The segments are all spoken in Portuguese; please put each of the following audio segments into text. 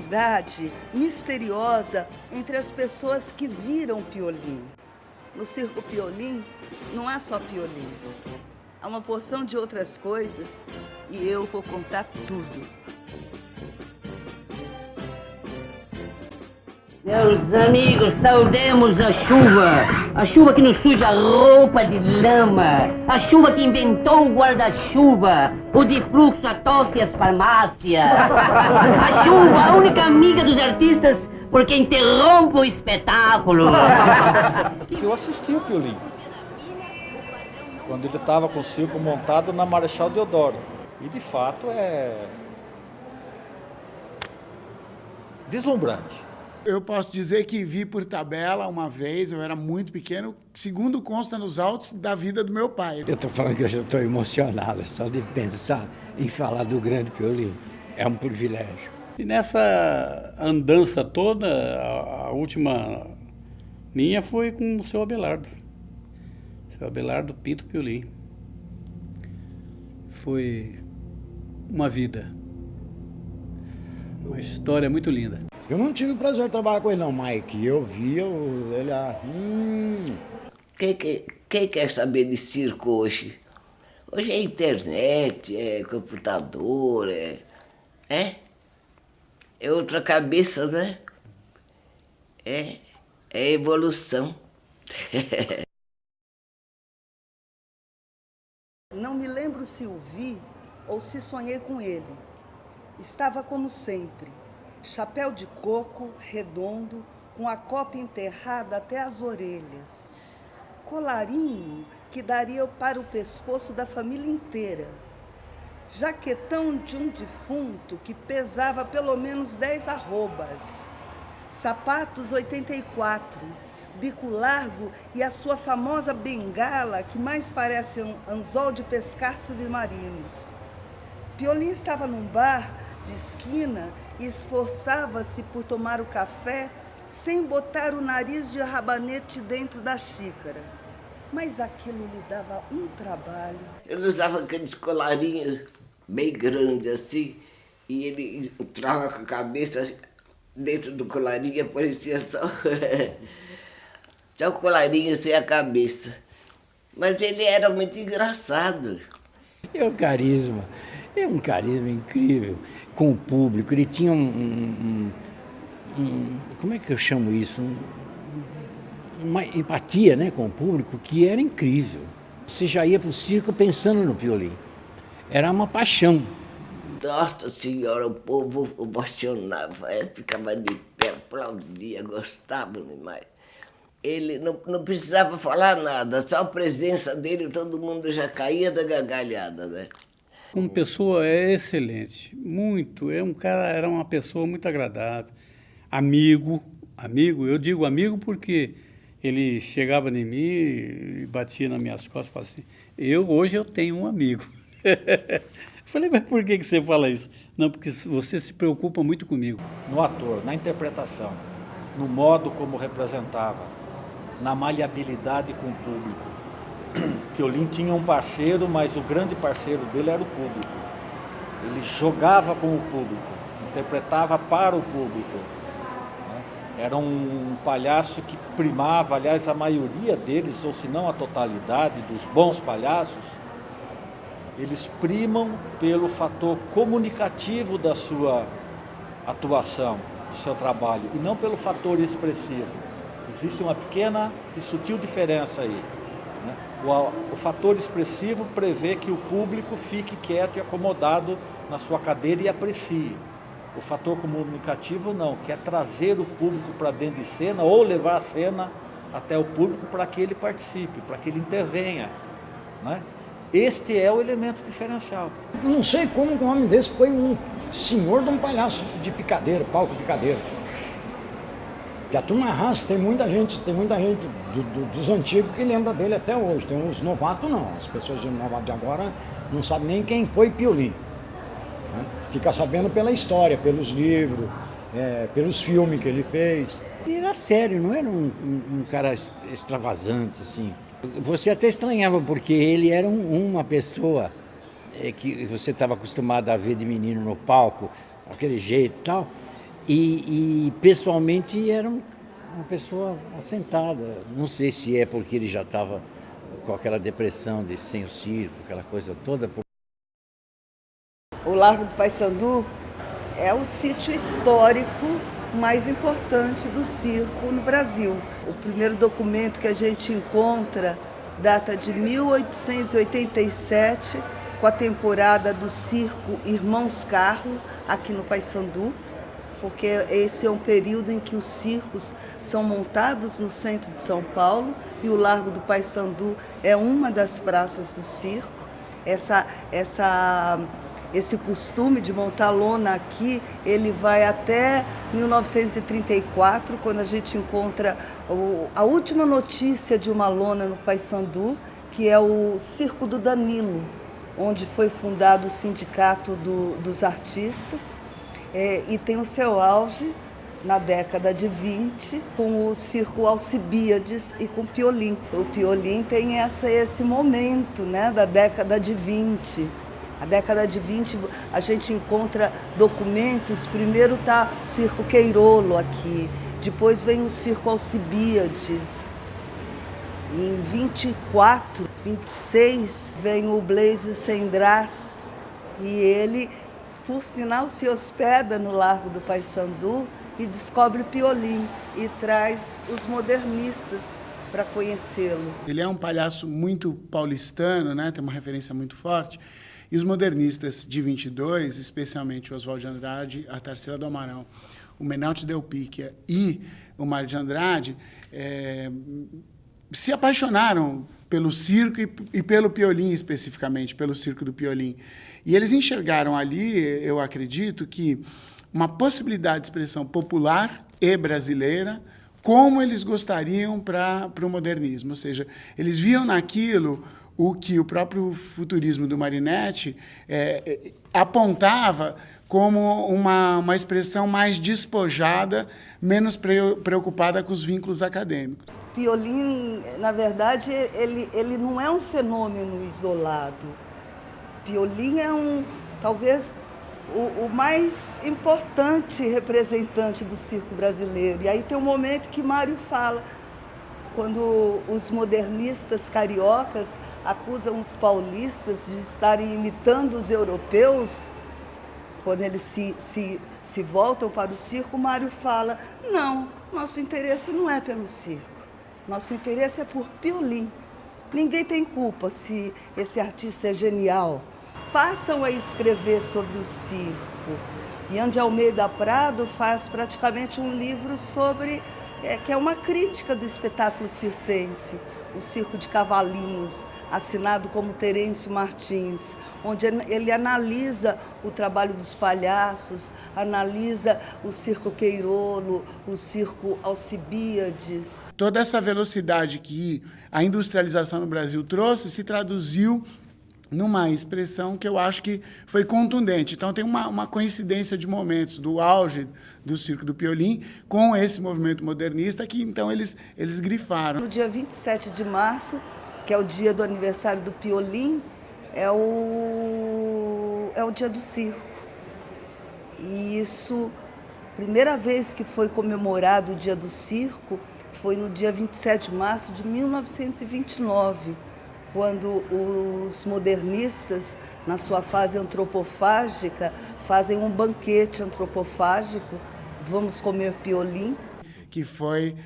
unidade misteriosa entre as pessoas que viram Piolim. No Circo Piolim não há só Piolim. Há uma porção de outras coisas e eu vou contar tudo. Meus amigos, saudemos a chuva que nos suja a roupa de lama, a chuva que inventou o guarda-chuva, o de fluxo, a tosse e as farmácias, a chuva, a única amiga dos artistas, porque interrompe o espetáculo. Eu assisti o Piolim, quando ele estava com o circo montado na Marechal Deodoro, e de fato é deslumbrante. Eu posso dizer que vi por tabela uma vez, eu era muito pequeno, segundo consta nos autos da vida do meu pai. Eu estou falando que eu já estou emocionado, só de pensar em falar do grande Piolim. É um privilégio. E nessa andança toda, a última minha foi com o seu Abelardo. O seu Abelardo Pinto Piolim. Foi uma vida. Uma história muito linda. Eu não tive o prazer de trabalhar com ele não, Mike. Eu via ele... Quem quer saber de circo hoje? Hoje é internet, é computador, é outra cabeça, né? É evolução. Não me lembro se o vi ou se sonhei com ele. Estava como sempre. Chapéu de coco, redondo, com a copa enterrada até as orelhas. Colarinho que daria para o pescoço da família inteira. Jaquetão de um defunto que pesava pelo menos 10 arrobas. Sapatos 84, bico largo e a sua famosa bengala que mais parece um anzol de pescar submarinos. Piolim estava num bar de esquina e esforçava-se por tomar o café sem botar o nariz de rabanete dentro da xícara. Mas aquilo lhe dava um trabalho. Ele usava aqueles colarinhos bem grandes assim, e ele entrava com a cabeça dentro do colarinho, parecia só o colarinho sem a cabeça. Mas ele era muito engraçado. É um carisma incrível com o público. Ele tinha como é que eu chamo isso? Uma empatia, né, com o público que era incrível. Você já ia para o circo pensando no Piolim. Era uma paixão. Nossa Senhora, o povo ovacionava, ficava de pé, aplaudia, gostava demais. Ele não precisava falar nada, só a presença dele todo mundo já caía da gargalhada, né? Como pessoa é excelente, muito, era uma pessoa muito agradável, amigo, eu digo amigo porque ele chegava em mim e batia nas minhas costas e falava assim, hoje eu tenho um amigo. Falei, mas por que você fala isso? Não, porque você se preocupa muito comigo. No ator, na interpretação, no modo como representava, na maleabilidade com o público. Piolim tinha um parceiro, mas o grande parceiro dele era o público. Ele jogava com o público, interpretava para o público. Né? Era um palhaço que primava, aliás, a maioria deles, ou se não a totalidade dos bons palhaços, eles primam pelo fator comunicativo da sua atuação, do seu trabalho, e não pelo fator expressivo. Existe uma pequena e sutil diferença aí. Né? O fator expressivo prevê que o público fique quieto e acomodado na sua cadeira e aprecie. O fator comunicativo não, quer trazer o público para dentro de cena ou levar a cena até o público para que ele participe, para que ele intervenha. Né? Este é o elemento diferencial. Eu não sei como um homem desse foi um senhor de um palhaço de picadeiro, palco picadeiro. E a turma raça, tem muita gente dos antigos que lembra dele até hoje. Tem uns novatos não, as pessoas de novato de agora não sabem nem quem foi Piolim. Né? Fica sabendo pela história, pelos livros, pelos filmes que ele fez. Ele era sério, não era um cara extravasante assim. Você até estranhava, porque ele era uma pessoa que você estava acostumado a ver de menino no palco, aquele jeito e tal. E pessoalmente era uma pessoa assentada. Não sei se é porque ele já estava com aquela depressão de sem o circo, aquela coisa toda. O Largo do Paissandu é o sítio histórico mais importante do circo no Brasil. O primeiro documento que a gente encontra data de 1887, com a temporada do circo Irmãos Carlo, aqui no Paissandu, porque esse é um período em que os circos são montados no centro de São Paulo e o Largo do Paissandu é uma das praças do circo. Esse costume de montar lona aqui, ele vai até 1934, quando a gente encontra a última notícia de uma lona no Paissandu, que é o Circo do Danilo, onde foi fundado o Sindicato dos Artistas, e tem o seu auge na década de 20, com o Circo Alcibíades e com o Piolim. O Piolim tem esse momento, né, da década de 20. A década de 20 a gente encontra documentos, primeiro está o Circo Queirolo aqui, depois vem o Circo Alcibíades. Em 24, 26 vem o Blaise Cendrars e ele, por sinal, se hospeda no Largo do Paissandu e descobre o Piolim e traz os modernistas para conhecê-lo. Ele é um palhaço muito paulistano, né? Tem uma referência muito forte. E os modernistas de 22, especialmente o Oswald de Andrade, a Tarsila do Amaral, o Menalti Del Picchia e o Mário de Andrade, se apaixonaram pelo circo e pelo Piolim, especificamente, pelo circo do Piolim. E eles enxergaram ali, eu acredito, que uma possibilidade de expressão popular e brasileira, como eles gostariam para o modernismo. Ou seja, eles viam naquilo o que o próprio futurismo do Marinetti apontava como uma expressão mais despojada, menos preocupada com os vínculos acadêmicos. Piolim, na verdade, ele não é um fenômeno isolado. Piolim é talvez o mais importante representante do circo brasileiro. E aí tem um momento que Mário fala, quando os modernistas cariocas acusam os paulistas de estarem imitando os europeus, quando eles se voltam para o circo, o Mário fala, não, nosso interesse não é pelo circo, nosso interesse é por Piolim. Ninguém tem culpa se esse artista é genial. Passam a escrever sobre o circo. Ian de Almeida Prado faz praticamente um livro sobre, que é uma crítica do espetáculo circense, o Circo de Cavalinhos, assinado como Terêncio Martins, onde ele analisa o trabalho dos palhaços, analisa o Circo Queirolo, o Circo Alcibíades. Toda essa velocidade que a industrialização no Brasil trouxe se traduziu numa expressão que eu acho que foi contundente. Então, tem uma coincidência de momentos do auge do Circo do Piolim com esse movimento modernista que, então, eles grifaram. No dia 27 de março, que é o dia do aniversário do Piolim, é o dia do circo. E isso, primeira vez que foi comemorado o dia do circo, foi no dia 27 de março de 1929, quando os modernistas, na sua fase antropofágica, fazem um banquete antropofágico, vamos comer Piolim. Que foi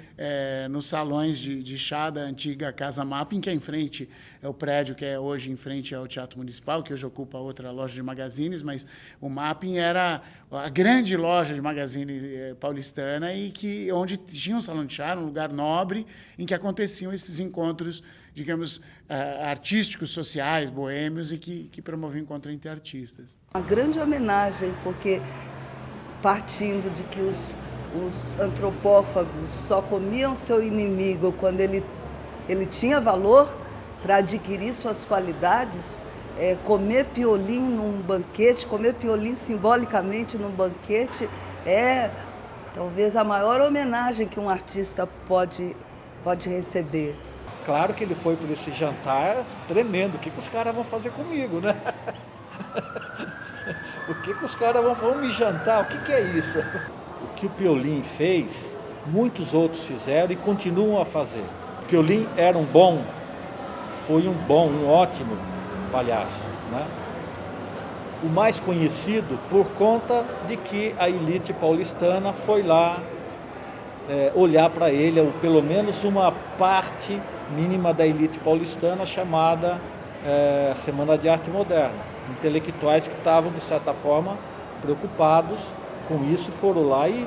nos salões de chá da antiga Casa Mapping, que é em frente, é o prédio que é hoje em frente ao Teatro Municipal, que hoje ocupa outra loja de magazines, mas o Mapping era a grande loja de magazine paulistana e onde tinha um salão de chá, um lugar nobre, em que aconteciam esses encontros, digamos, artísticos, sociais, boêmios, e que promoviam encontro entre artistas. Uma grande homenagem, porque partindo de que os antropófagos só comiam seu inimigo quando ele tinha valor para adquirir suas qualidades, comer Piolim num banquete, comer Piolim simbolicamente num banquete, é talvez a maior homenagem que um artista pode receber. Claro que ele foi por esse jantar tremendo. O que os caras vão fazer comigo, né? O que os caras vão me jantar? O que é isso? O que o Piolín fez, muitos outros fizeram e continuam a fazer. Piolín era um ótimo palhaço, né? O mais conhecido por conta de que a elite paulistana foi lá olhar para ele, ou pelo menos uma parte mínima da elite paulistana chamada Semana de Arte Moderna. Intelectuais que estavam, de certa forma, preocupados com isso, foram lá e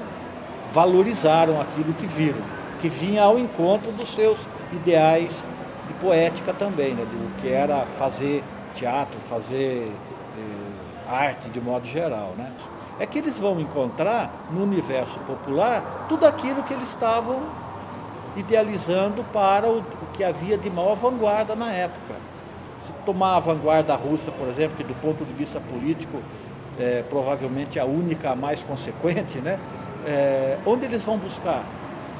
valorizaram aquilo que viram, que vinha ao encontro dos seus ideais de poética também, né, do que era fazer teatro, fazer arte de modo geral, né? É que eles vão encontrar no universo popular tudo aquilo que eles estavam idealizando para o que havia de maior vanguarda na época. Se tomar a vanguarda russa, por exemplo, que do ponto de vista político provavelmente a única, a mais consequente, né? Onde eles vão buscar?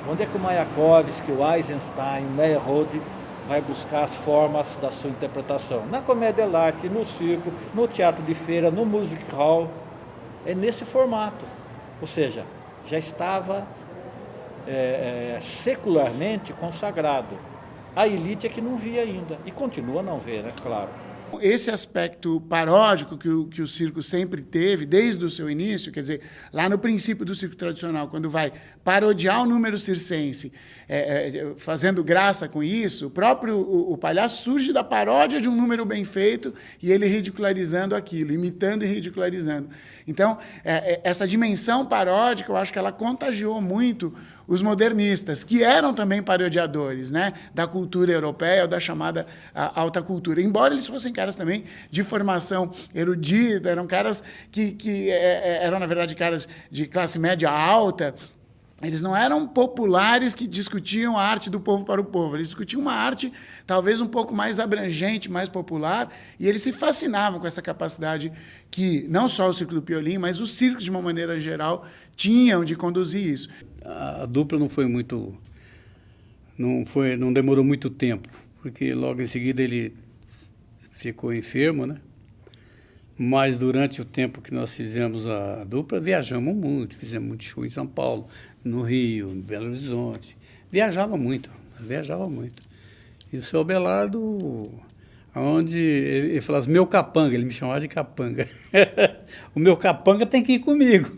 Onde é que o Mayakovsky, o Eisenstein, o Meyerhold vai buscar as formas da sua interpretação? Na comédia dell'arte, no circo, no teatro de feira, no music hall. É nesse formato. Ou seja, já estava secularmente consagrado. A elite é que não via ainda. E continua a não ver, né? Claro. Esse aspecto paródico que o circo sempre teve, desde o seu início, quer dizer, lá no princípio do circo tradicional, quando vai parodiar o número circense, fazendo graça com isso, o palhaço surge da paródia de um número bem feito e ele ridicularizando aquilo, imitando e ridicularizando. Então, essa dimensão paródica, eu acho que ela contagiou muito os modernistas, que eram também parodiadores, né, da cultura europeia, ou da chamada alta cultura. Embora eles fossem caras também de formação erudita, eram caras que eram, na verdade, caras de classe média alta. Eles não eram populares que discutiam a arte do povo para o povo. Eles discutiam uma arte talvez um pouco mais abrangente, mais popular, e eles se fascinavam com essa capacidade que não só o Circo do Piolín, mas os circos, de uma maneira geral, tinham de conduzir isso. A dupla não demorou muito tempo, porque logo em seguida ele ficou enfermo, né? Mas durante o tempo que nós fizemos a dupla, viajamos muito, fizemos muito show em São Paulo, no Rio, em Belo Horizonte. Viajava muito. E o seu Abelardo, onde ele falava assim, meu capanga, ele me chamava de capanga. O meu capanga tem que ir comigo,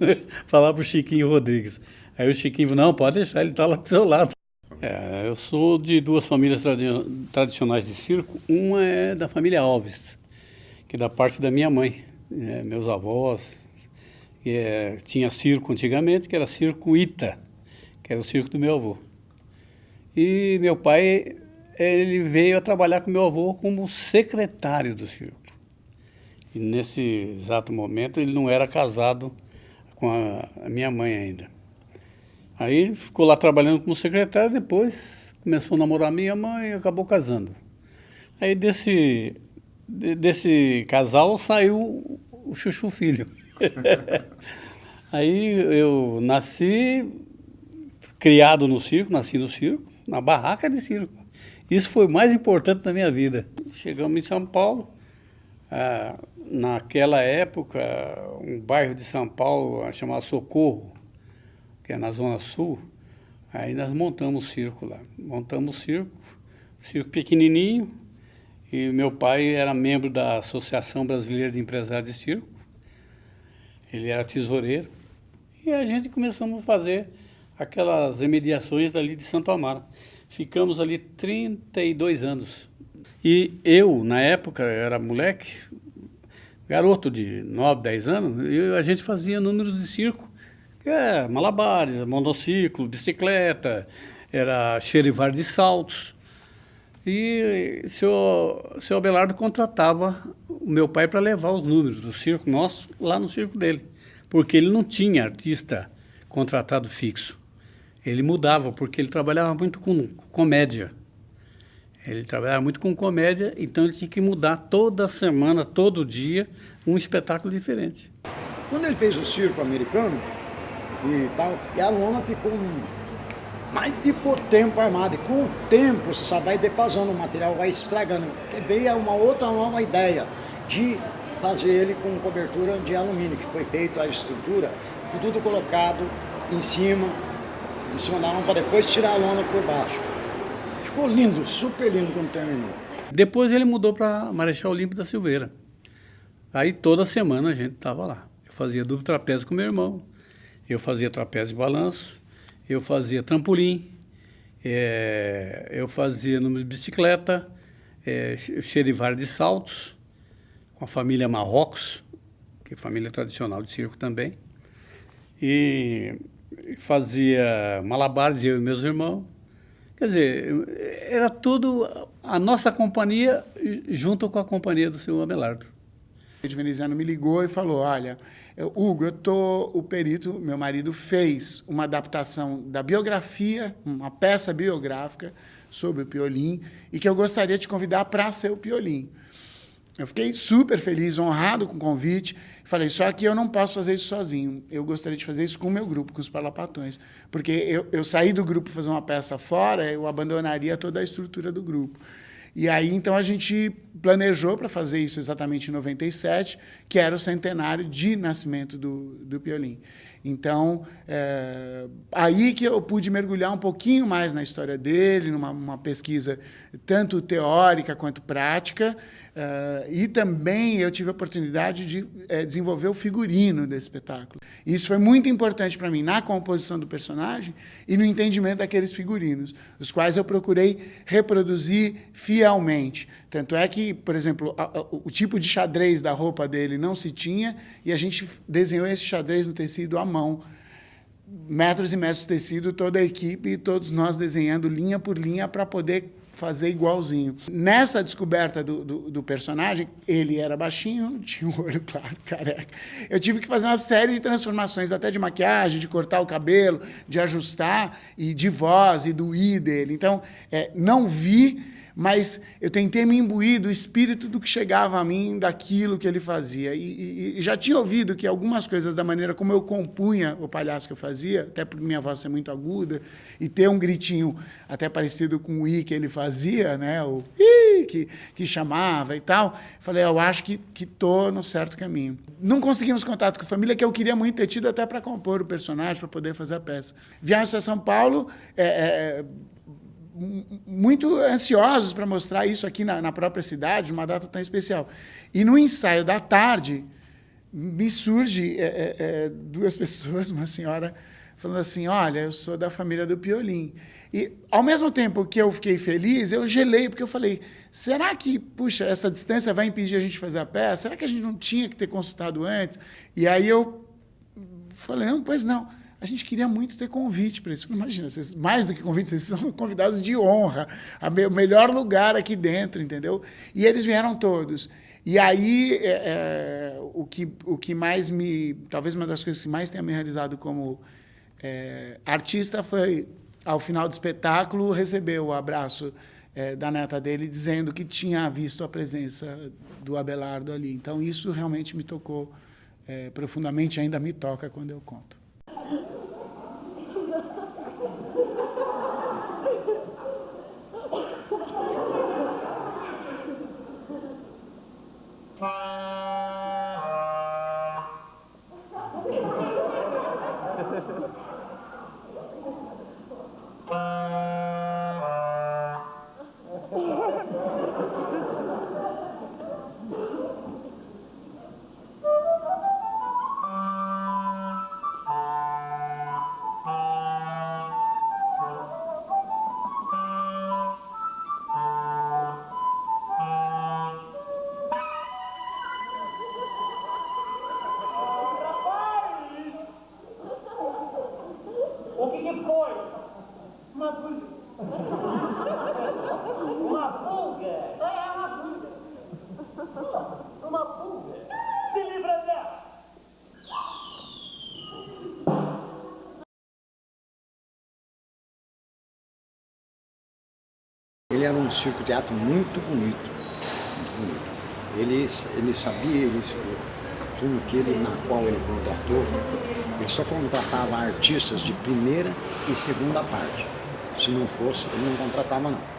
falava para o Chiquinho Rodrigues. Aí o Chiquinho falou, não, pode deixar, ele está lá do seu lado. Eu sou de duas famílias tradicionais de circo. Uma é da família Alves, que é da parte da minha mãe, meus avós. Tinha circo antigamente, que era circo Ita, que era o circo do meu avô. E meu pai, ele veio a trabalhar com meu avô como secretário do circo. E nesse exato momento ele não era casado com a minha mãe ainda. Aí ele ficou lá trabalhando como secretário, depois começou a namorar minha mãe e acabou casando. Aí desse casal saiu o Chuchu Filho. Aí eu nasci no circo, na barraca de circo. Isso foi o mais importante da minha vida. Chegamos em São Paulo, naquela época, um bairro de São Paulo chamado Socorro, que é na Zona Sul. Aí nós montamos o circo lá. Circo pequenininho, e meu pai era membro da Associação Brasileira de Empresários de Circo. Ele era tesoureiro. E a gente começamos a fazer aquelas remediações dali de Santo Amaro. Ficamos ali 32 anos. E eu, na época, era moleque, garoto de 9, 10 anos, e a gente fazia números de circo, que é malabares, monociclo, bicicleta, era xerivar de saltos. E o seu Abelardo contratava o meu pai para levar os números do circo nosso lá no circo dele, porque ele não tinha artista contratado fixo. Ele mudava, porque ele trabalhava muito com comédia. Então ele tinha que mudar toda semana, todo dia, um espetáculo diferente. Quando ele fez o circo americano e tal, e a lona ficou mas ficou tempo armado, e com o tempo, você sabe, vai defasando o material, vai estragando. E veio uma outra nova ideia de fazer ele com cobertura de alumínio, que foi feito a estrutura, tudo colocado em cima da lona, para depois tirar a lona por baixo. Ficou lindo, super lindo quando terminou. Depois ele mudou para Marechal Olímpio da Silveira. Aí toda semana a gente estava lá. Eu fazia duplo trapézio com meu irmão, eu fazia trapézio de balanço, eu fazia trampolim, eu fazia número de bicicleta, cherivar de saltos, com a família Marrocos, que é família tradicional de circo também. E fazia malabares, eu e meus irmãos. Quer dizer, era tudo a nossa companhia junto com a companhia do seu Abelardo. O veneziano me ligou e falou, olha, Hugo, o perito, meu marido, fez uma adaptação da biografia, uma peça biográfica sobre o Piolim, e que eu gostaria de te convidar para ser o Piolim. Eu fiquei super feliz, honrado com o convite. Falei, só que eu não posso fazer isso sozinho. Eu gostaria de fazer isso com o meu grupo, com os Parlapatões. Porque eu saí do grupo fazer uma peça fora, eu abandonaria toda a estrutura do grupo. E aí, então, a gente planejou para fazer isso exatamente em 97, que era o centenário de nascimento do Piolim. Então, aí que eu pude mergulhar um pouquinho mais na história dele, numa pesquisa tanto teórica quanto prática, e também eu tive a oportunidade de desenvolver o figurino desse espetáculo. Isso foi muito importante para mim na composição do personagem e no entendimento daqueles figurinos, os quais eu procurei reproduzir fielmente. Tanto é que, por exemplo, o tipo de xadrez da roupa dele não se tinha e a gente desenhou esse xadrez no tecido à mão. Metros e metros de tecido, toda a equipe, todos nós desenhando linha por linha para poder fazer igualzinho. Nessa descoberta do personagem, ele era baixinho, tinha um olho claro, careca. Eu tive que fazer uma série de transformações, até de maquiagem, de cortar o cabelo, de ajustar, e de voz, e do i dele. Então, não vi, mas eu tentei me imbuir do espírito do que chegava a mim, daquilo que ele fazia. E já tinha ouvido que algumas coisas da maneira como eu compunha o palhaço que eu fazia, até por minha voz ser muito aguda, e ter um gritinho até parecido com o i que ele fazia, né? O i que chamava e tal. Falei, eu acho que estou no certo caminho. Não conseguimos contato com a família, que eu queria muito ter tido até para compor o personagem, para poder fazer a peça. Viemos para São Paulo, muito ansiosos para mostrar isso aqui na própria cidade, numa data tão especial. E no ensaio da tarde, me surge duas pessoas, uma senhora falando assim, olha, eu sou da família do Piolim. E, ao mesmo tempo que eu fiquei feliz, eu gelei, porque eu falei, será que, puxa, essa distância vai impedir a gente de fazer a peça? Será que a gente não tinha que ter consultado antes? E aí eu falei, não, pois não. A gente queria muito ter convite para isso. Imagina, vocês, mais do que convite, vocês são convidados de honra, o melhor lugar aqui dentro, entendeu? E eles vieram todos. E aí, o que mais talvez uma das coisas que mais tenha me realizado como artista foi, ao final do espetáculo, receber o abraço da neta dele, dizendo que tinha visto a presença do Abelardo ali. Então, isso realmente me tocou profundamente, ainda me toca quando eu conto. Ele era um circo-teatro muito bonito, muito bonito. Ele sabia, tudo na qual ele contratou, ele só contratava artistas de primeira e segunda parte. Se não fosse, ele não contratava não.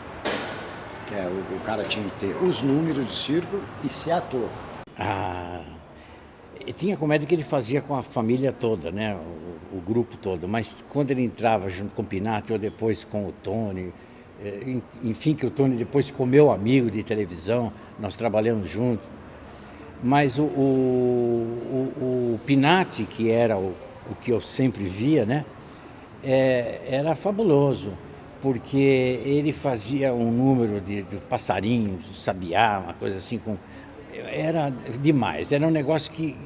O cara tinha que ter os números de circo e ser ator. E tinha comédia que ele fazia com a família toda, né? o grupo todo, mas quando ele entrava junto com o Pinati ou depois com o Tony, enfim, que o Tony depois ficou meu amigo de televisão, nós trabalhamos juntos. Mas o Pinati, que era o que eu sempre via, né, era fabuloso, porque ele fazia um número de passarinhos, de sabiá, uma coisa assim, era demais, era um negócio que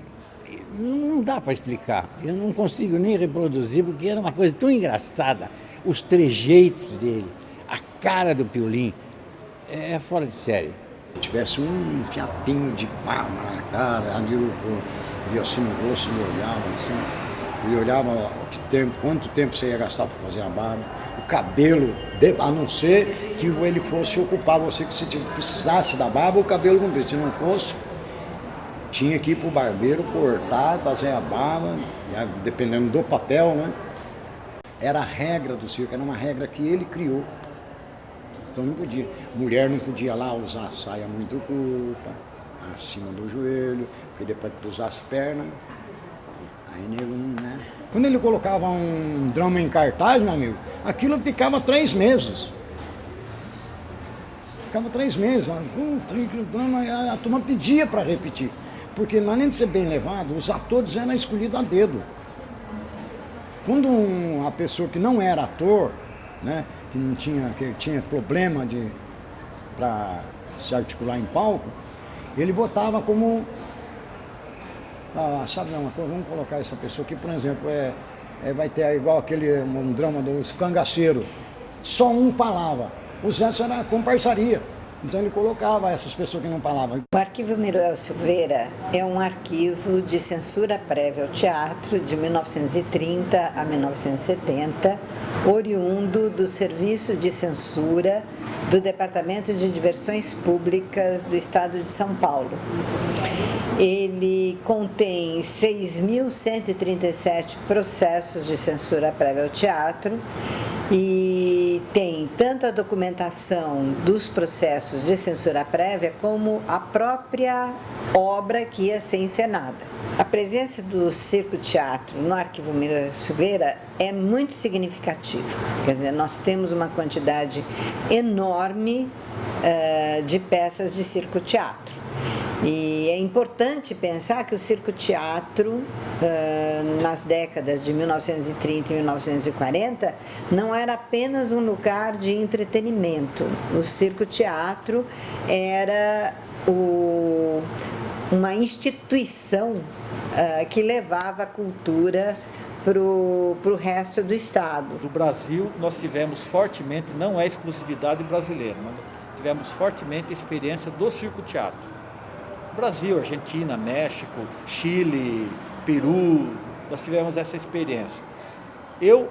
não dá para explicar, eu não consigo nem reproduzir, porque era uma coisa tão engraçada, os trejeitos dele, a cara do Piolín, é fora de série. Se tivesse um fiapinho de barba na cara, ali eu assim no rosto, ele olhava quanto tempo você ia gastar para fazer a barba, o cabelo, a não ser que ele fosse ocupar você, que se precisasse da barba, o cabelo comprido, se não fosse, tinha que ir para o barbeiro cortar, fazer a barba, dependendo do papel, né? Era a regra do circo, era uma regra que ele criou. Então não podia. Mulher não podia lá usar saia muito curta, acima do joelho, porque depois cruzar as pernas, aí nego, né? Quando ele colocava um drama em cartaz, meu amigo, aquilo ficava 3 meses. Ficava 3 meses. A turma pedia para repetir. Porque além de ser bem levado, os atores eram escolhidos a dedo. Quando uma pessoa que não era ator, né, que tinha problema para se articular em palco, ele botava como, sabe uma coisa, vamos colocar essa pessoa aqui, por exemplo, vai ter igual um drama dos cangaceiros, só um falava, os outros era com parceria. Então ele colocava essas pessoas que não falavam. O Arquivo Miroel Silveira é um arquivo de censura prévia ao teatro de 1930 a 1970, oriundo do Serviço de Censura do Departamento de Diversões Públicas do Estado de São Paulo. Ele contém 6.137 processos de censura prévia ao teatro e tem tanto a documentação dos processos de censura prévia como a própria obra que ia ser encenada. A presença do circo-teatro no Arquivo Miroel Silveira é muito significativa. Quer dizer, nós temos uma quantidade enorme de peças de circo-teatro. E é importante pensar que o circo-teatro, nas décadas de 1930 e 1940, não era apenas um lugar de entretenimento. O circo-teatro era uma instituição que levava a cultura para o resto do Estado. No Brasil, nós tivemos fortemente, não é exclusividade brasileira, mas tivemos fortemente a experiência do circo-teatro. Brasil, Argentina, México, Chile, Peru, nós tivemos essa experiência. Eu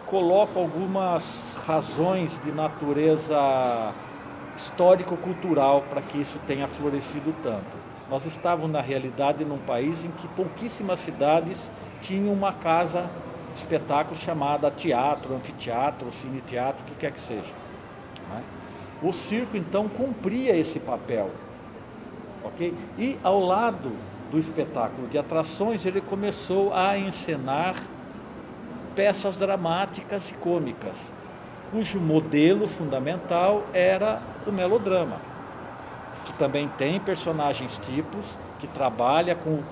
coloco algumas razões de natureza histórico-cultural para que isso tenha florescido tanto. Nós estávamos, na realidade, num país em que pouquíssimas cidades tinham uma casa de espetáculo chamada teatro, anfiteatro, cine-teatro, o que quer que seja. O circo, então, cumpria esse papel. Okay? E ao lado do espetáculo de atrações, ele começou a encenar peças dramáticas e cômicas, cujo modelo fundamental era o melodrama, que também tem personagens tipos, que trabalha com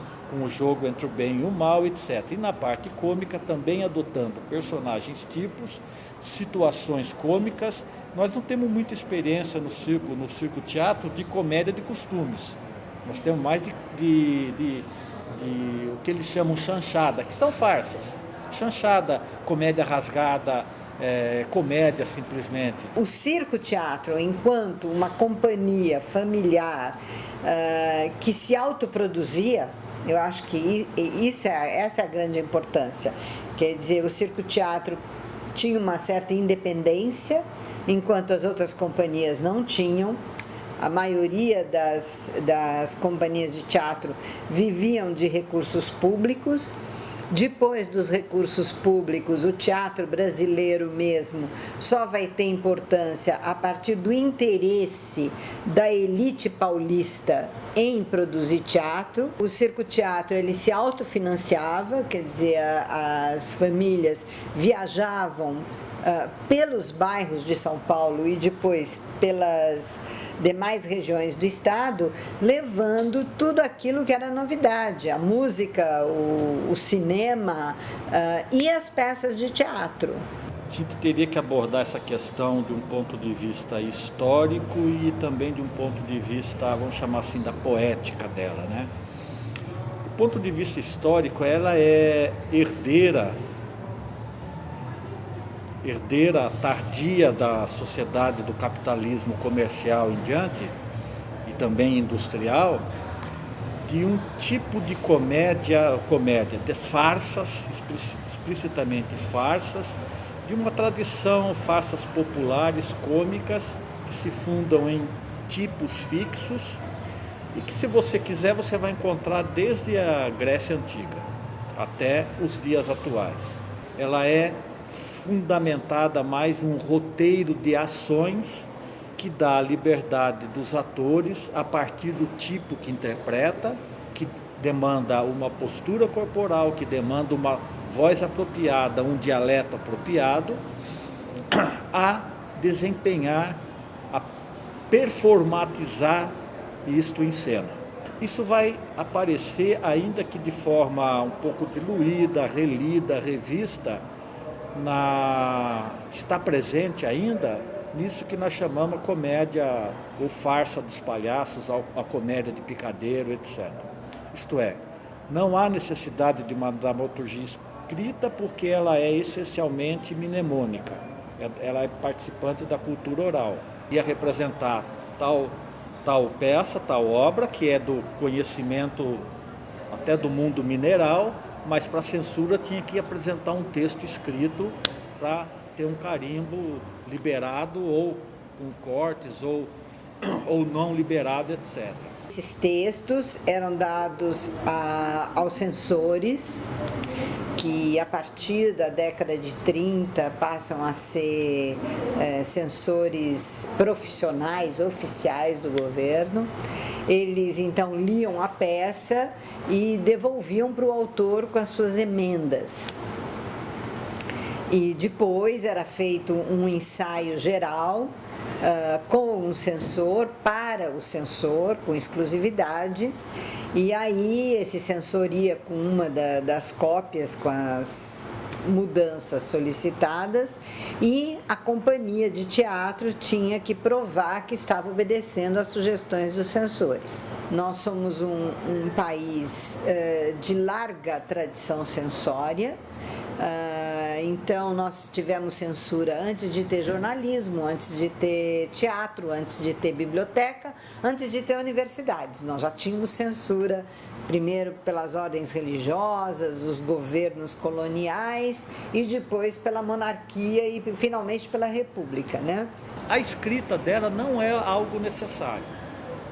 o jogo entre o bem e o mal, etc. E na parte cômica, também adotando personagens tipos, situações cômicas. Nós não temos muita experiência no circo-teatro de comédia de costumes. Nós temos mais de o que eles chamam chanchada, que são farsas. Chanchada, comédia rasgada, comédia simplesmente. O circo-teatro, enquanto uma companhia familiar que se autoproduzia, eu acho que essa é a grande importância. Quer dizer, o circo-teatro tinha uma certa independência, enquanto as outras companhias não tinham. A maioria das companhias de teatro viviam de recursos públicos Depois dos recursos públicos, o teatro brasileiro mesmo só vai ter importância a partir do interesse da elite paulista em produzir teatro. O circo-teatro ele se autofinanciava, quer dizer, as famílias viajavam pelos bairros de São Paulo e depois pelas demais regiões do estado, levando tudo aquilo que era novidade, a música, o cinema e as peças de teatro. A gente teria que abordar essa questão de um ponto de vista histórico e também de um ponto de vista, vamos chamar assim, da poética dela, né? Do ponto de vista histórico, ela é herdeira tardia da sociedade do capitalismo comercial em diante e também industrial, de um tipo de comédia de farsas, explicitamente farsas, de uma tradição, farsas populares, cômicas, que se fundam em tipos fixos e que, se você quiser, você vai encontrar desde a Grécia Antiga até os dias atuais. Ela é fundamentada mais num roteiro de ações que dá a liberdade dos atores a partir do tipo que interpreta, que demanda uma postura corporal, que demanda uma voz apropriada, um dialeto apropriado, a desempenhar, a performatizar isto em cena. Isso vai aparecer, ainda que de forma um pouco diluída, relida, revista, está presente ainda nisso que nós chamamos a comédia ou farsa dos palhaços, a comédia de picadeiro, etc. Isto é, não há necessidade de uma dramaturgia escrita porque ela é essencialmente mnemônica, ela é participante da cultura oral. Ia representar tal peça, tal obra, que é do conhecimento até do mundo mineral, mas para a censura tinha que apresentar um texto escrito para ter um carimbo liberado ou com cortes ou não liberado, etc. Esses textos eram dados aos censores, que a partir da década de 30 passam a ser censores profissionais, oficiais do governo. Eles então liam a peça e devolviam para o autor com as suas emendas. E depois era feito um ensaio geral com um censor, para o censor, com exclusividade, e aí esse censor ia com uma das cópias, com as mudanças solicitadas, e a companhia de teatro tinha que provar que estava obedecendo às sugestões dos censores. Nós somos um país de larga tradição censória. Então nós tivemos censura antes de ter jornalismo, antes de ter teatro, antes de ter biblioteca, antes de ter universidades. Nós já tínhamos censura, primeiro pelas ordens religiosas, os governos coloniais e depois pela monarquia e finalmente pela república, né? A escrita dela não é algo necessário.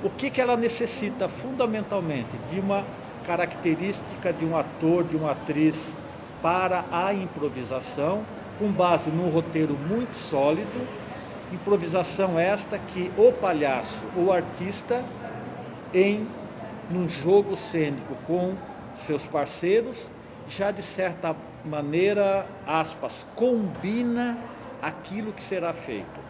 O que ela necessita fundamentalmente? De uma característica de um ator, de uma atriz para a improvisação, com base num roteiro muito sólido, improvisação esta que o palhaço, o artista, num jogo cênico com seus parceiros, já de certa maneira, aspas, combina aquilo que será feito.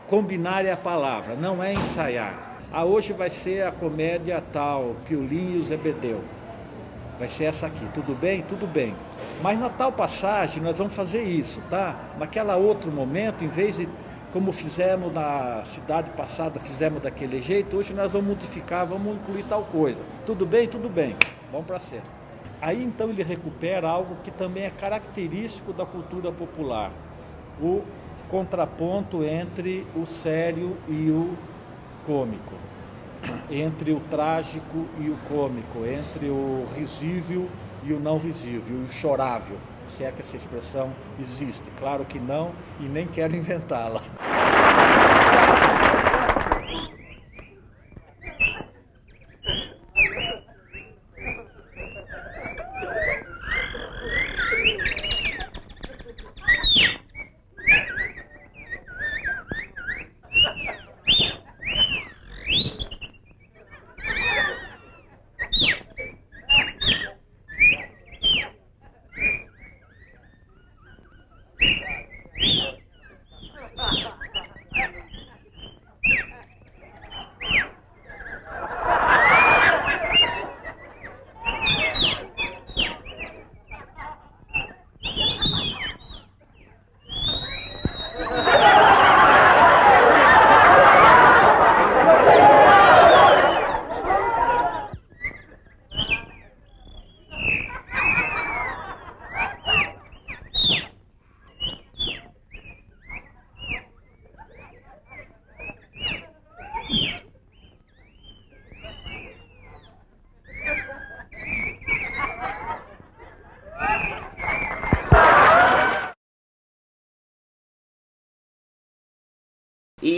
Combinar é a palavra, não é ensaiar. Hoje vai ser a comédia tal, Piolinho e o Zebedeu. Vai ser essa aqui, tudo bem? Tudo bem. Mas na tal passagem nós vamos fazer isso, tá? Naquela outro momento, em vez de, como fizemos na cidade passada, fizemos daquele jeito, hoje nós vamos modificar, vamos incluir tal coisa. Tudo bem? Tudo bem. Vamos para a cena. Aí então ele recupera algo que também é característico da cultura popular. O contraponto entre o sério e o cômico. Entre o trágico e o cômico, entre o risível e o não risível, o chorável, se é que essa expressão existe. Claro que não, e nem quero inventá-la.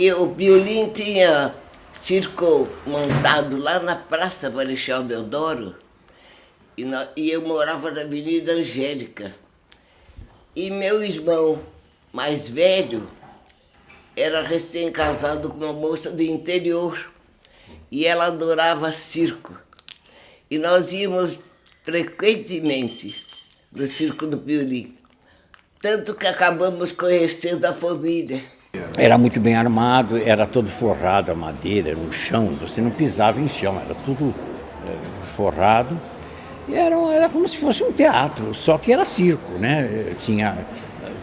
E o Piolim tinha circo montado lá na Praça Marechal Deodoro, e eu morava na Avenida Angélica. E meu irmão mais velho era recém-casado com uma moça do interior, e ela adorava circo. E nós íamos frequentemente no circo do Piolim, tanto que acabamos conhecendo a família. Era muito bem armado, era todo forrado a madeira, no chão, você não pisava em chão, era tudo forrado. E era como se fosse um teatro, só que era circo, né? Tinha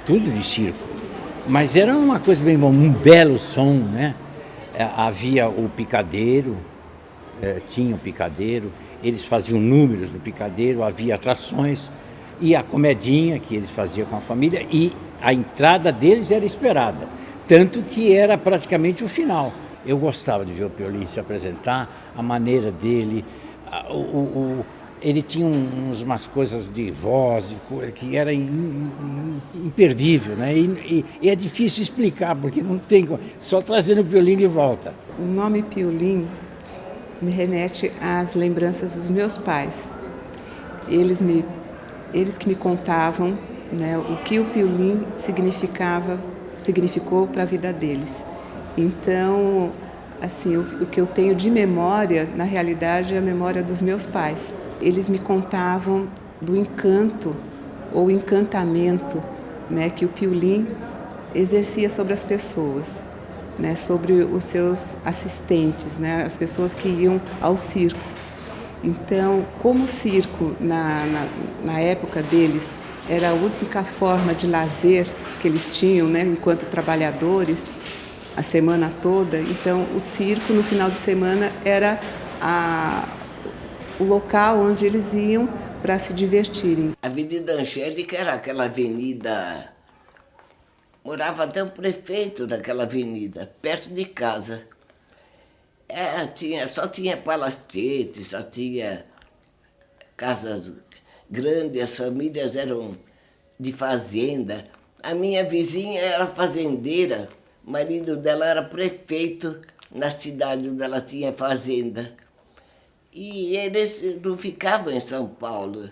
tudo de circo. Mas era uma coisa bem boa, um belo som, né? Havia o picadeiro, tinha o picadeiro, eles faziam números do picadeiro, havia atrações, e a comedinha que eles faziam com a família, e a entrada deles era esperada, tanto que era praticamente o final. Eu gostava de ver o Piolim se apresentar, a maneira dele, ele tinha umas coisas de voz, que era imperdível, né? E é difícil explicar, porque não tem, só trazendo o Piolim de volta. O nome Piolim me remete às lembranças dos meus pais. Eles que me contavam, né, o que o Piolim significou para a vida deles. Então, assim, o que eu tenho de memória, na realidade, é a memória dos meus pais. Eles me contavam do encanto ou encantamento, né, que o Piolim exercia sobre as pessoas, né, sobre os seus assistentes, né, as pessoas que iam ao circo. Então, como o circo, na época deles, era a única forma de lazer que eles tinham, né, enquanto trabalhadores, a semana toda, então o circo no final de semana era o local onde eles iam para se divertirem. A Avenida Angélica era aquela avenida, morava até o prefeito daquela avenida, perto de casa. Só tinha palacete, só tinha casas grandes, as famílias eram de fazenda. A minha vizinha era fazendeira, o marido dela era prefeito na cidade onde ela tinha fazenda. E eles não ficavam em São Paulo,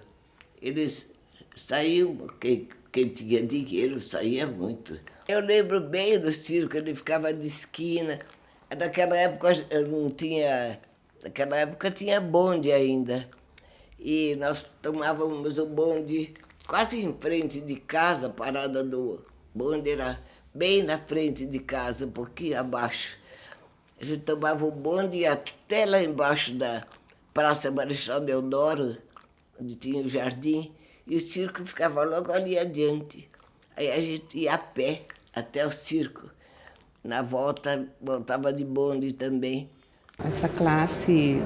eles saíam, quem tinha dinheiro saía muito. Eu lembro bem do circo, ele ficava de esquina. Naquela época tinha bonde ainda. E nós tomávamos o bonde quase em frente de casa, a parada do bonde era bem na frente de casa, um pouquinho abaixo. A gente tomava o bonde e ia até lá embaixo da Praça Marechal Deodoro, onde tinha o jardim, e o circo ficava logo ali adiante. Aí a gente ia a pé até o circo. Na volta, voltava de bonde também. Essa classe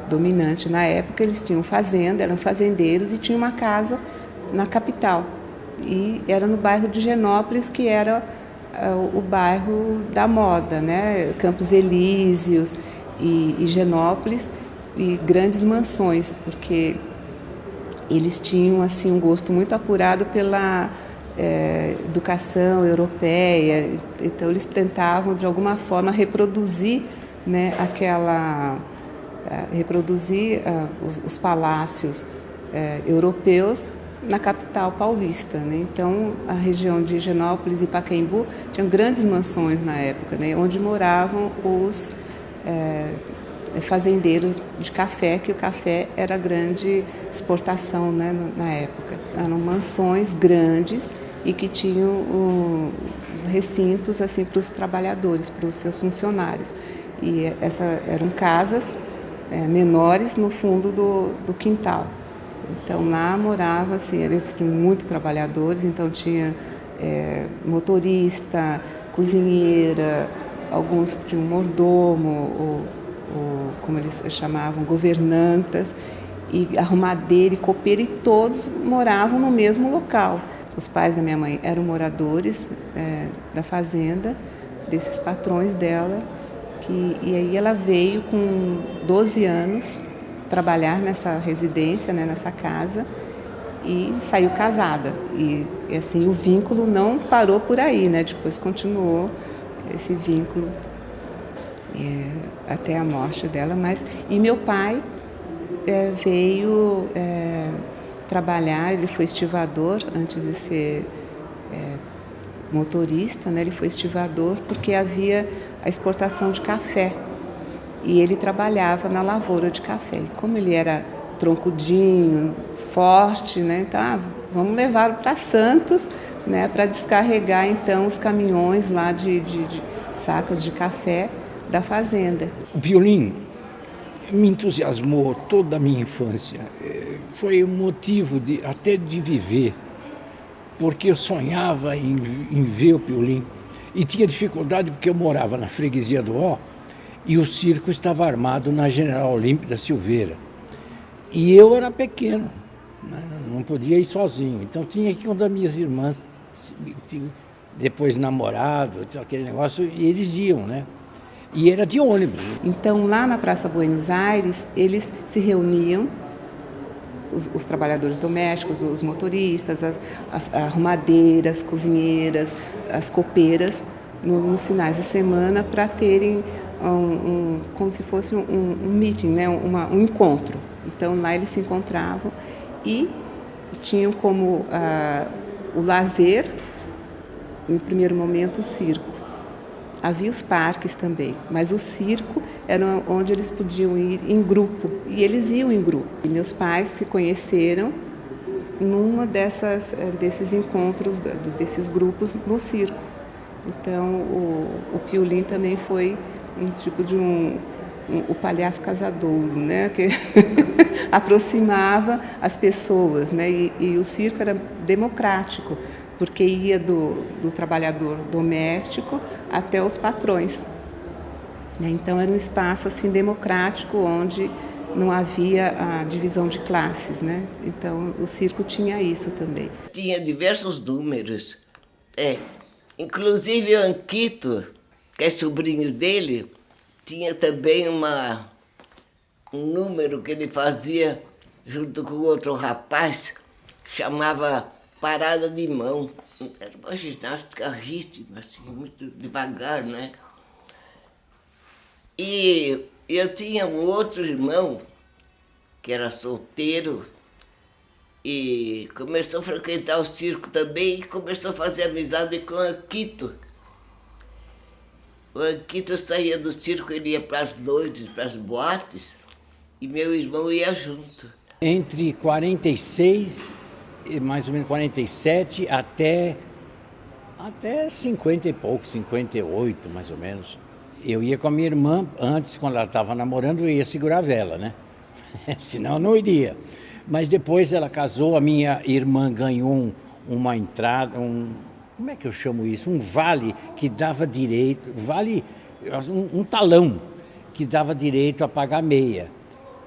dominante na época, eles tinham fazenda, eram fazendeiros e tinham uma casa na capital. E era no bairro de Genópolis, que era o bairro da moda, né? Campos Elíseos e Genópolis, e grandes mansões, porque eles tinham assim um gosto muito apurado pela educação europeia. Então eles tentavam de alguma forma reproduzir, né, os palácios europeus na capital paulista, né? Então a região de Genópolis e Pacaembu tinham grandes mansões na época, né, onde moravam os fazendeiros de café, que o café era grande exportação, né, na época. Eram mansões grandes e que tinham os recintos assim para os trabalhadores, para os seus funcionários. E eram casas menores no fundo do quintal. Então lá morava assim, eles tinham muitos trabalhadores, então tinha motorista, cozinheira, alguns tinham mordomo, ou como eles chamavam, governantas, e arrumadeira e copeira, e todos moravam no mesmo local. Os pais da minha mãe eram moradores da fazenda, desses patrões dela, e aí ela veio com 12 anos trabalhar nessa residência, né, nessa casa, e saiu casada. E assim, o vínculo não parou por aí, né? Depois continuou esse vínculo até a morte dela. E meu pai veio trabalhar, ele foi estivador antes de ser motorista, né? Ele foi estivador porque havia a exportação de café e ele trabalhava na lavoura de café. E como ele era troncudinho, forte, né? Então, vamos levá-lo para Santos, né? Para descarregar então os caminhões lá de sacas de café da fazenda. O Piolim me entusiasmou toda a minha infância. Foi um motivo até de viver, porque eu sonhava em ver o Piolim. E tinha dificuldade porque eu morava na freguesia do Ó e o circo estava armado na General Olímpio da Silveira. E eu era pequeno, né? Não podia ir sozinho. Então tinha que ir com das minhas irmãs, depois namorado, aquele negócio, e eles iam, né? E era de ônibus. Então, lá na Praça Buenos Aires, eles se reuniam, os trabalhadores domésticos, os motoristas, as arrumadeiras, cozinheiras, as copeiras, nos finais de semana, para terem como se fosse um meeting, né? Um encontro. Então, lá eles se encontravam e tinham como o lazer, no primeiro momento, o circo. Havia os parques também, mas o circo era onde eles podiam ir em grupo, e eles iam em grupo. E meus pais se conheceram numa desses encontros, desses grupos no circo. Então, o Piolim também foi um tipo de o palhaço casadouro, né? Que aproximava as pessoas, né? E o circo era democrático, porque ia do trabalhador doméstico até os patrões. Então, era um espaço assim democrático, onde não havia a divisão de classes, né? Então, o circo tinha isso também. Tinha diversos números. Inclusive o Anquito, que é sobrinho dele, tinha também um número que ele fazia junto com outro rapaz, chamava Parada de Mão. Era uma ginástica ritma, assim, muito devagar, né? E eu tinha um outro irmão que era solteiro e começou a frequentar o circo também e começou a fazer amizade com o Anquito. O Anquito saía do circo, ele ia para as noites, para as boates, e meu irmão ia junto. Entre 46 e mais ou menos 47 até 50 e pouco, 58 mais ou menos. Eu ia com a minha irmã, antes, quando ela estava namorando, eu ia segurar a vela, né? Senão eu não iria. Mas depois ela casou, a minha irmã ganhou uma entrada, como é que eu chamo isso? Um vale que dava direito, um talão que dava direito a pagar meia.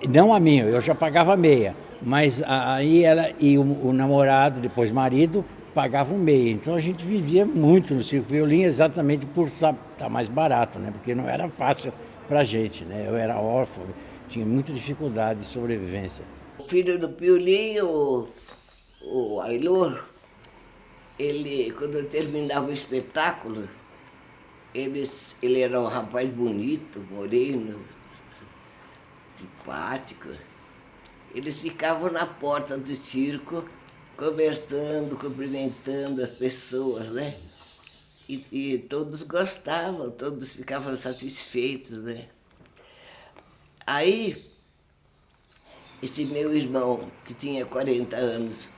Não a minha, eu já pagava meia, mas aí ela e o namorado, depois marido, pagavam meia. Então a gente vivia muito no Circo Piolim exatamente por estar mais barato, né? Porque não era fácil para a gente, né? Eu era órfão, tinha muita dificuldade de sobrevivência. O filho do Piolim, o Ailor, ele, quando terminava o espetáculo, ele era um rapaz bonito, moreno, simpático. Eles ficavam na porta do circo, conversando, cumprimentando as pessoas, né? E todos gostavam, todos ficavam satisfeitos, né? Aí, esse meu irmão, que tinha 40 anos,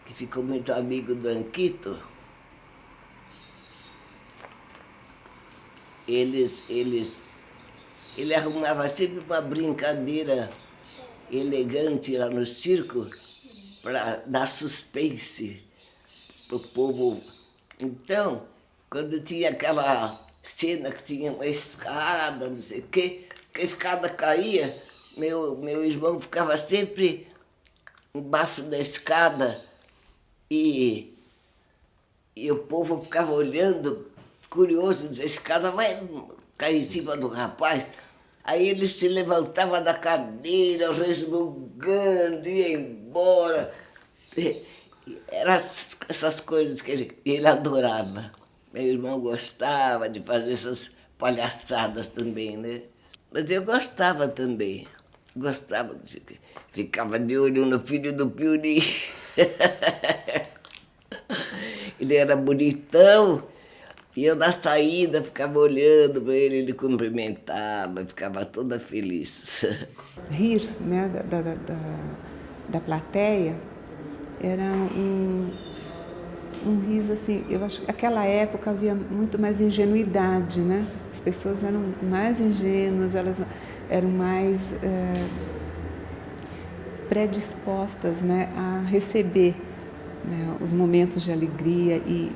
que ficou muito amigo do Anquito, ele arrumava sempre uma brincadeira elegante lá no circo para dar suspense para o povo. Então, quando tinha aquela cena que tinha uma escada, não sei o quê, que a escada caía, meu irmão ficava sempre embaixo da escada e o povo ficava olhando, curioso, a escada vai cair em cima do rapaz. Aí ele se levantava da cadeira, resmungando, ia embora. Eram essas coisas que ele adorava. Meu irmão gostava de fazer essas palhaçadas também, né? Mas eu gostava também. Gostava, ficava de olho no filho do Piolín. Ele era bonitão. E eu, na saída, ficava olhando para ele, ele cumprimentava, ficava toda feliz. Rir, né, da plateia era um riso assim, eu acho que naquela época havia muito mais ingenuidade, né? As pessoas eram mais ingênuas, elas eram mais predispostas, né, a receber, né, os momentos de alegria e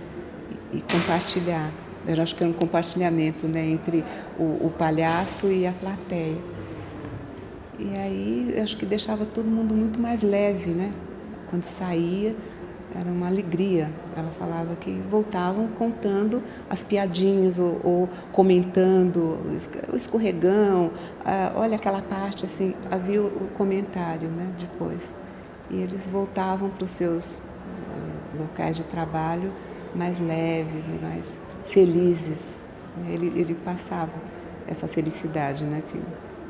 compartilhar. Eu acho que era um compartilhamento, né, entre o palhaço e a plateia. E aí eu acho que deixava todo mundo muito mais leve, né? Quando saía, era uma alegria. Ela falava que voltavam contando as piadinhas ou comentando o escorregão. Olha aquela parte, assim, havia o comentário, né, depois. E eles voltavam para os seus locais de trabalho mais leves e mais felizes. Ele passava essa felicidade, né, que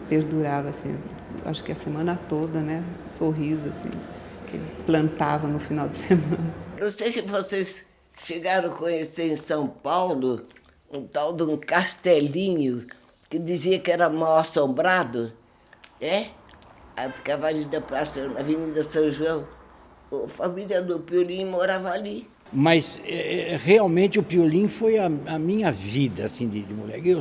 perdurava, assim, acho que a semana toda, né, um sorriso, assim, que ele plantava no final de semana. Não sei se vocês chegaram a conhecer em São Paulo um tal de um castelinho que dizia que era mal assombrado, né? Aí ficava ali na praça, na Avenida São João. A família do Piolín morava ali. Mas realmente o Piolín foi a minha vida, assim, de moleque.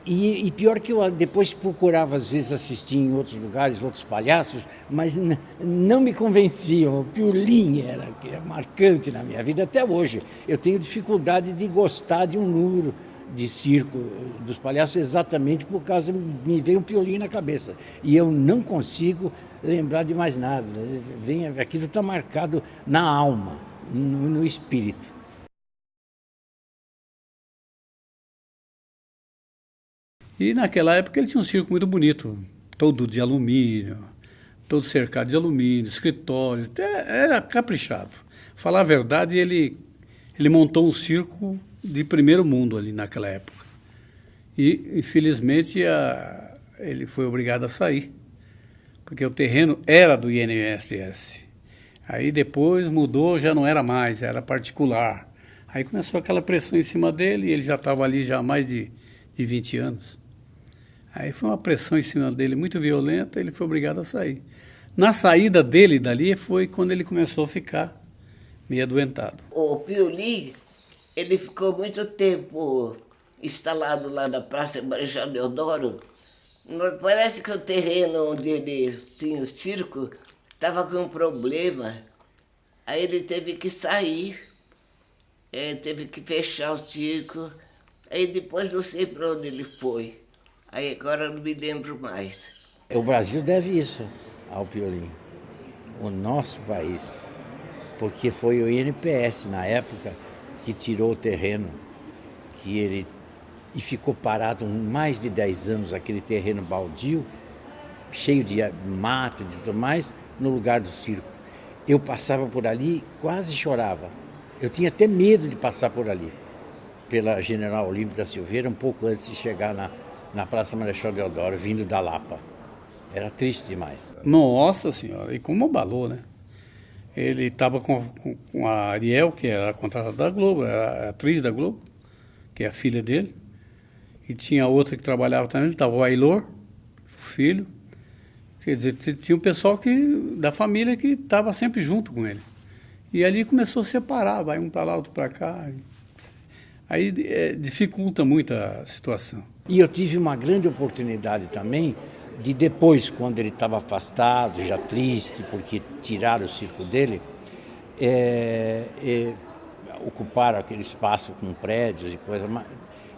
E pior que eu depois procurava, às vezes, assistir em outros lugares, outros palhaços, mas não me convenciam. O Piolín era marcante na minha vida até hoje. Eu tenho dificuldade de gostar de um número de circo dos palhaços exatamente por causa, me veio um Piolín na cabeça. E eu não consigo lembrar de mais nada. Aquilo está marcado na alma, no espírito. E naquela época ele tinha um circo muito bonito, todo de alumínio, todo cercado de alumínio, escritório, era caprichado. Falar a verdade, ele montou um circo de primeiro mundo ali naquela época. E, infelizmente, ele foi obrigado a sair, porque o terreno era do INSS. Aí depois mudou, já não era mais, era particular. Aí começou aquela pressão em cima dele, e ele já estava ali já há mais de 20 anos. Aí foi uma pressão em cima dele muito violenta, ele foi obrigado a sair. Na saída dele dali foi quando ele começou a ficar meio adoentado. O Piolín, ele ficou muito tempo instalado lá na Praça Marechal Deodoro. Parece que o terreno onde ele tinha o circo estava com um problema. Aí ele teve que sair, teve que fechar o circo. Aí depois não sei para onde ele foi. Aí agora não me lembro mais. O Brasil deve isso ao Piolín, o nosso país, porque foi o INPS, na época, que tirou o terreno, e ficou parado mais de 10 anos, aquele terreno baldio, cheio de mato e de tudo mais, no lugar do circo. Eu passava por ali, quase chorava. Eu tinha até medo de passar por ali, pela General Olímpio da Silveira, um pouco antes de chegar na Praça Marechal Deodoro, vindo da Lapa. Era triste demais. Nossa Senhora, e como abalou, né? Ele estava com a Ariel, que era a contratada da Globo, era a atriz da Globo, que é a filha dele. E tinha outra que trabalhava também, estava o Ailor, o filho. Quer dizer, tinha um pessoal da família que estava sempre junto com ele. E ali começou a separar, vai um para lá, outro para cá. Aí dificulta muito a situação. E eu tive uma grande oportunidade também de depois, quando ele estava afastado, já triste, porque tiraram o circo dele, ocuparam aquele espaço com prédios e coisa mais.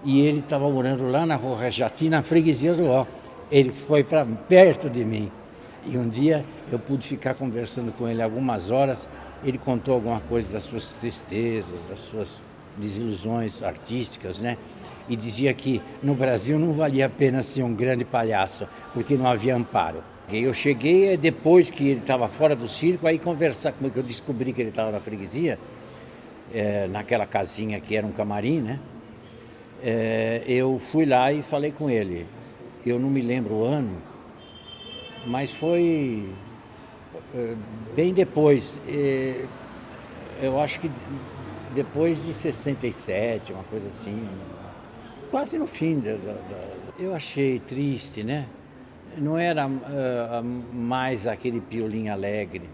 E ele estava morando lá na Rua Rajati, na freguesia do Ó. Ele foi para perto de mim. E um dia eu pude ficar conversando com ele algumas horas. Ele contou alguma coisa das suas tristezas, das suas desilusões artísticas, né? E dizia que no Brasil não valia a pena ser um grande palhaço, porque não havia amparo. E eu cheguei depois que ele estava fora do circo, aí conversar com ele, que eu descobri que ele estava na freguesia, naquela casinha que era um camarim, né? Eu fui lá e falei com ele. Eu não me lembro o ano, mas foi bem depois. Eu acho que depois de 67, uma coisa assim, quase no fim. Eu achei triste, né? Não era mais aquele Piolim alegre.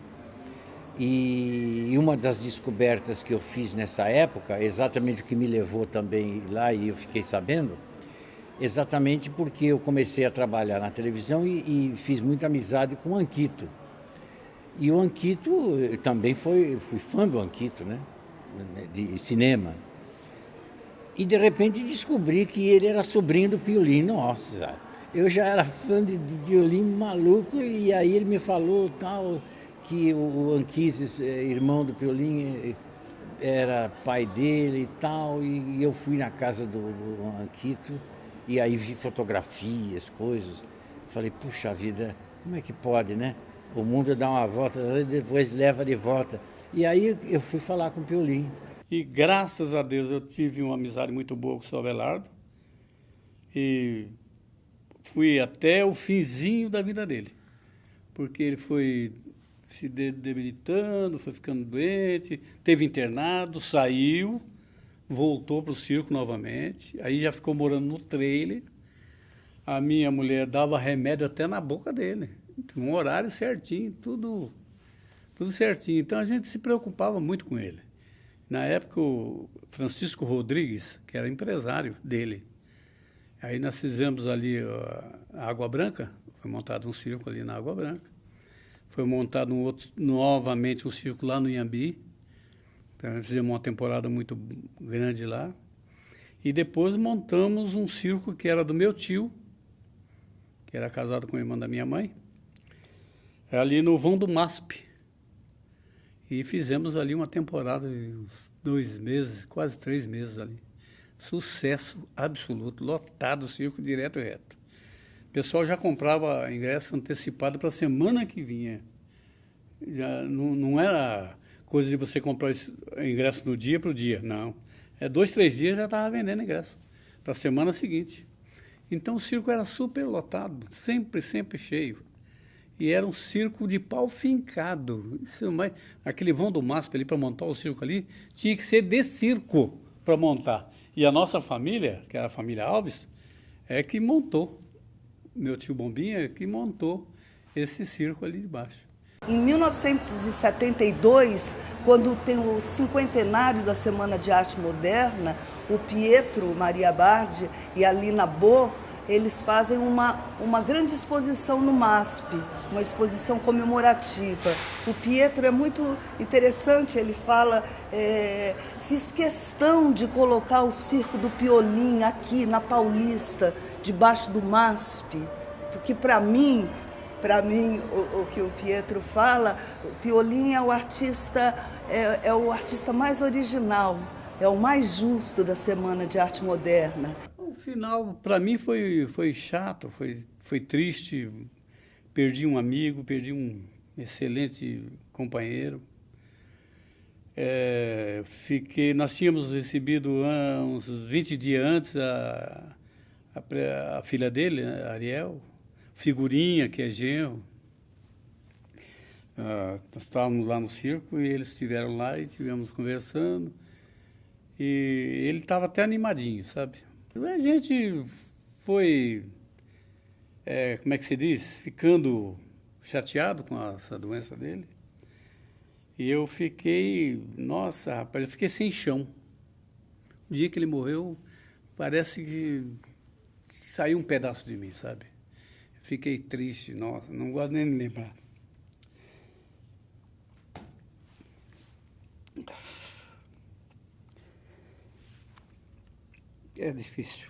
E uma das descobertas que eu fiz nessa época, exatamente o que me levou também lá e eu fiquei sabendo, exatamente porque eu comecei a trabalhar na televisão e fiz muita amizade com o Anquito. E o Anquito, eu também fui fã do Anquito, né? De cinema. E de repente descobri que ele era sobrinho do Piolim. Nossa, eu já era fã de Piolim maluco e aí ele me falou tal, que o Anquises, irmão do Piolim, era pai dele e tal, e eu fui na casa do Anquito e aí vi fotografias, coisas. Falei, puxa vida, como é que pode, né? O mundo dá uma volta, depois leva de volta. E aí eu fui falar com o Piolim. E graças a Deus eu tive uma amizade muito boa com o seu Abelardo e fui até o finzinho da vida dele, porque ele foi se debilitando, foi ficando doente, teve internado, saiu, voltou para o circo novamente, aí já ficou morando no trailer. A minha mulher dava remédio até na boca dele, um horário certinho, tudo certinho. Então a gente se preocupava muito com ele. Na época o Francisco Rodrigues, que era empresário dele, aí nós fizemos ali a Água Branca, foi montado um circo ali na Água Branca. Foi montado novamente um circo lá no Inhambi. Então, fizemos uma temporada muito grande lá. E depois montamos um circo que era do meu tio, que era casado com a irmã da minha mãe, ali no vão do MASP. E fizemos ali uma temporada de uns 2 meses, quase 3 meses ali. Sucesso absoluto, lotado o circo direto e reto. O pessoal já comprava ingresso antecipado para a semana que vinha. Já não era coisa de você comprar ingresso no dia para o dia, não. 2, 3 dias já estava vendendo ingresso para a semana seguinte. Então o circo era super lotado, sempre cheio. E era um circo de pau fincado. Aquele vão do MASP ali para montar o circo ali, tinha que ser de circo para montar. E a nossa família, que era a família Alves, é que montou. Meu tio Bombinha é que montou esse circo ali de baixo. Em 1972, quando tem o 50º da Semana de Arte Moderna, o Pietro Maria Bardi e a Lina Bo, eles fazem uma grande exposição no MASP, uma exposição comemorativa. O Pietro é muito interessante, ele fala, fiz questão de colocar o circo do Piolim aqui na Paulista, debaixo do MASP, porque para mim, o que o Pietro fala, o Piolim é o artista mais original, é o mais justo da Semana de Arte Moderna. O final, para mim, foi chato, foi triste. Perdi um amigo, perdi um excelente companheiro. Nós tínhamos recebido uns 20 dias antes a filha dele, né, Ariel, Figurinha, que é genro. Nós estávamos lá no circo e eles estiveram lá e estivemos conversando. E ele estava até animadinho, sabe? A gente foi, como é que se diz? Ficando chateado com essa doença dele. E eu fiquei, nossa, rapaz, eu fiquei sem chão. O dia que ele morreu, parece que saiu um pedaço de mim, sabe? Fiquei triste, nossa, não gosto nem de lembrar. É difícil.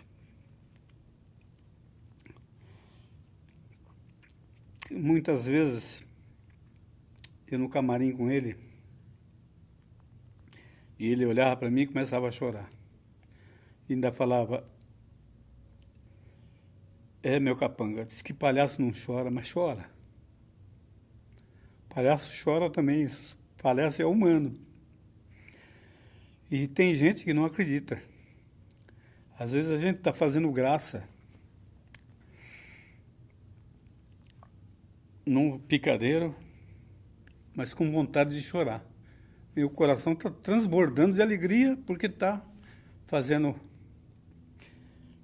Muitas vezes, eu no camarim com ele, e ele olhava para mim e começava a chorar. E ainda falava, meu capanga, diz que palhaço não chora, mas chora. Palhaço chora também, palhaço é humano. E tem gente que não acredita. Às vezes a gente está fazendo graça num picadeiro, mas com vontade de chorar. E o coração está transbordando de alegria porque está fazendo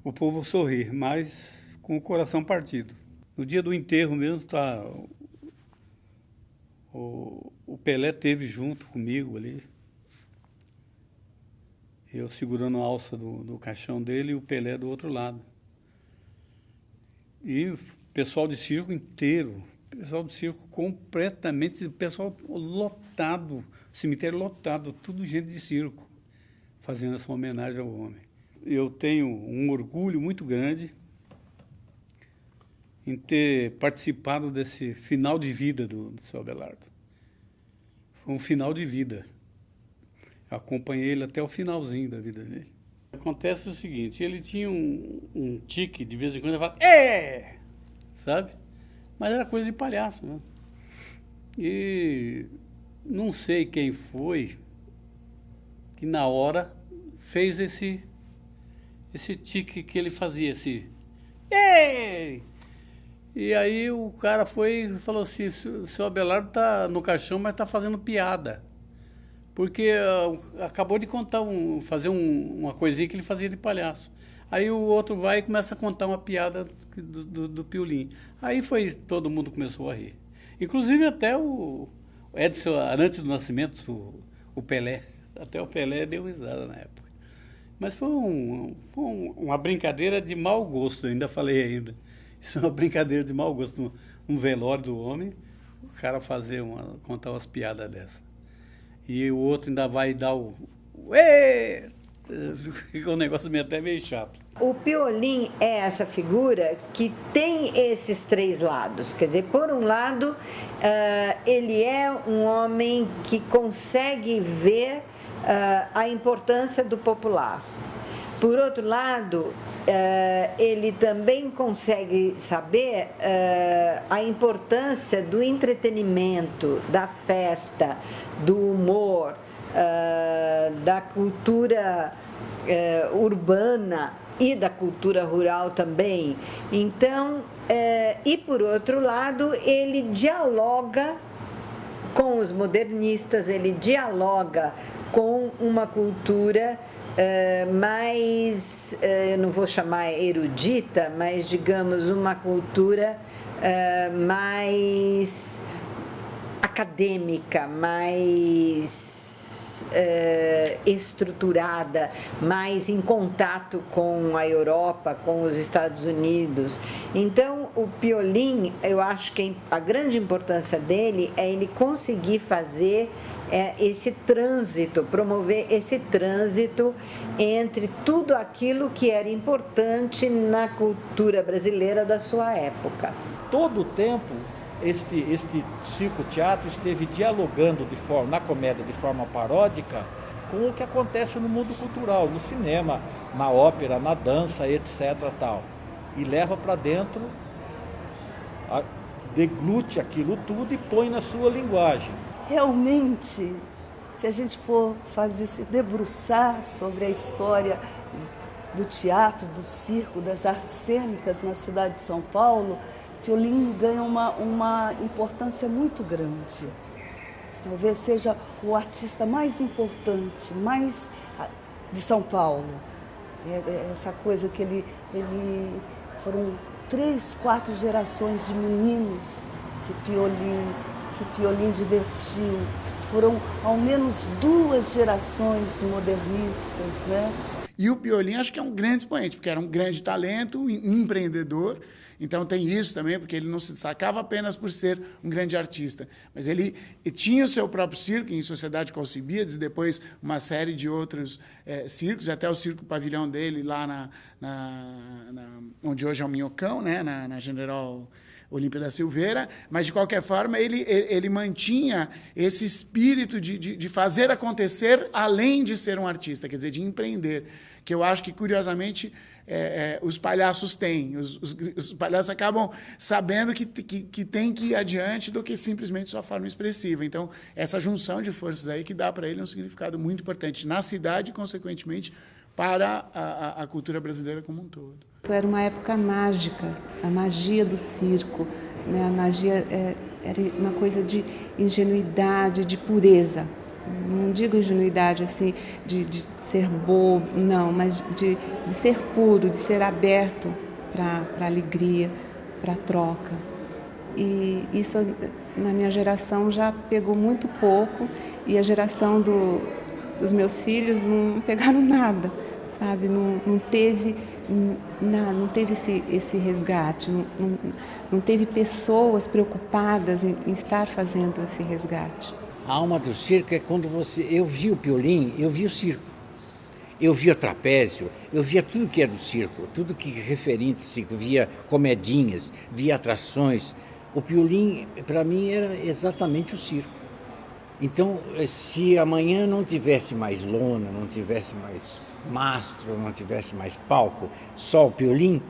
o povo sorrir, mas com o coração partido. No dia do enterro mesmo, o Pelé esteve junto comigo ali. Eu segurando a alça do caixão dele e o Pelé do outro lado. E o pessoal de circo inteiro, pessoal de circo completamente, pessoal lotado, cemitério lotado, tudo gente de circo, fazendo essa homenagem ao homem. Eu tenho um orgulho muito grande em ter participado desse final de vida do seu Abelardo. Foi um final de vida. Eu acompanhei ele até o finalzinho da vida dele. Acontece o seguinte, ele tinha um tique, de vez em quando ele falava, sabe? Mas era coisa de palhaço, né? E não sei quem foi que na hora fez esse tique que ele fazia, esse E aí o cara foi e falou assim, o seu Abelardo está no caixão, mas está fazendo piada. Porque acabou de contar, fazer uma coisinha que ele fazia de palhaço. Aí o outro vai e começa a contar uma piada do Piolim. Aí todo mundo começou a rir. Inclusive até o Edson Arantes do Nascimento, o Pelé. Até o Pelé deu risada na época. Mas foi uma brincadeira de mau gosto, ainda falei ainda. Isso é uma brincadeira de mau gosto. Um velório do homem, o cara contar umas piadas dessas. E o outro ainda vai dar o fica um negócio até meio chato. O Piolim é essa figura que tem esses três lados. Quer dizer, por um lado, ele é um homem que consegue ver a importância do popular. Por outro lado, ele também consegue saber a importância do entretenimento, da festa, do humor, da cultura urbana e da cultura rural também. Então, e por outro lado, ele dialoga com os modernistas, ele dialoga com uma cultura mais, eu não vou chamar erudita, mas digamos uma cultura mais acadêmica, mais estruturada, mais em contato com a Europa, com os Estados Unidos. Então, o Piolim, eu acho que a grande importância dele é ele conseguir fazer esse trânsito, promover esse trânsito entre tudo aquilo que era importante na cultura brasileira da sua época. Todo o tempo, este circo-teatro esteve dialogando na comédia de forma paródica com o que acontece no mundo cultural, no cinema, na ópera, na dança, etc. tal. E leva para dentro, deglute aquilo tudo e põe na sua linguagem. Realmente, se a gente for se debruçar sobre a história do teatro, do circo, das artes cênicas na cidade de São Paulo, Piolim ganha uma importância muito grande. Talvez seja o artista mais importante, mais de São Paulo. Essa coisa que ele foram 3, 4 gerações de meninos que Piolim divertiu. Foram ao menos 2 gerações de modernistas, né? E o Piolim acho que é um grande expoente, porque era um grande talento, um empreendedor. Então tem isso também, porque ele não se destacava apenas por ser um grande artista, mas ele tinha o seu próprio circo em Sociedade com Alcibiades, e depois uma série de outros circos, até o circo pavilhão dele lá onde hoje é o Minhocão, né? na General Olímpio da Silveira, mas, de qualquer forma, ele mantinha esse espírito de fazer acontecer além de ser um artista, quer dizer, de empreender, que eu acho que, curiosamente, os palhaços têm. Os palhaços acabam sabendo que tem que ir adiante do que simplesmente sua forma expressiva. Então, essa junção de forças aí que dá para ele um significado muito importante na cidade e, consequentemente, para a cultura brasileira como um todo. Era uma época mágica, a magia do circo, né? A magia era uma coisa de ingenuidade, de pureza. Não digo ingenuidade assim de ser bobo, não, mas de ser puro, de ser aberto para a alegria, para a troca. E isso na minha geração já pegou muito pouco, e a geração dos meus filhos não pegaram nada, sabe? Não teve esse resgate, não teve pessoas preocupadas em estar fazendo esse resgate. A alma do circo é quando eu vi o Piolín, eu vi o circo. Eu via trapézio, eu via tudo que era do circo, tudo que referente ao circo, via comedinhas, via atrações. O Piolín, para mim, era exatamente o circo. Então, se amanhã não tivesse mais lona, não tivesse mais mastro, não tivesse mais palco, só o Piolín,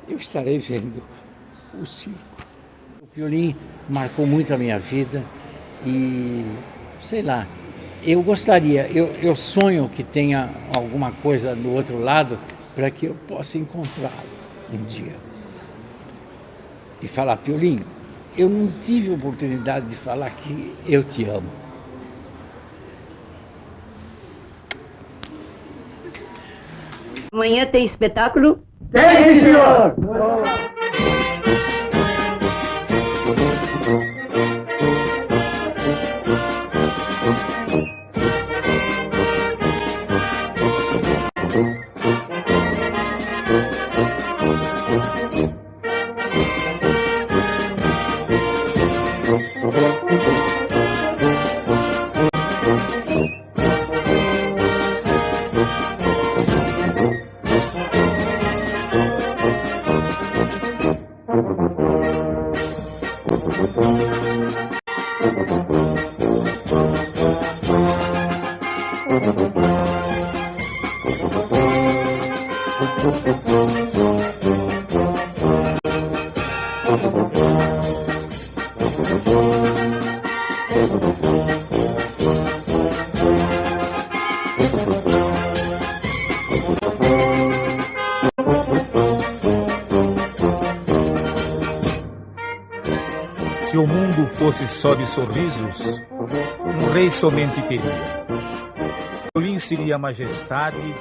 eu estarei vendo o circo. O Piolín marcou muito a minha vida e, sei lá, eu gostaria, eu sonho que tenha alguma coisa do outro lado para que eu possa encontrá-lo um dia. E falar, Piolín, eu não tive oportunidade de falar que eu te amo. Amanhã tem espetáculo? Tem, senhor! Se o mundo fosse só de sorrisos, um rei somente teria. Piolín seria a majestade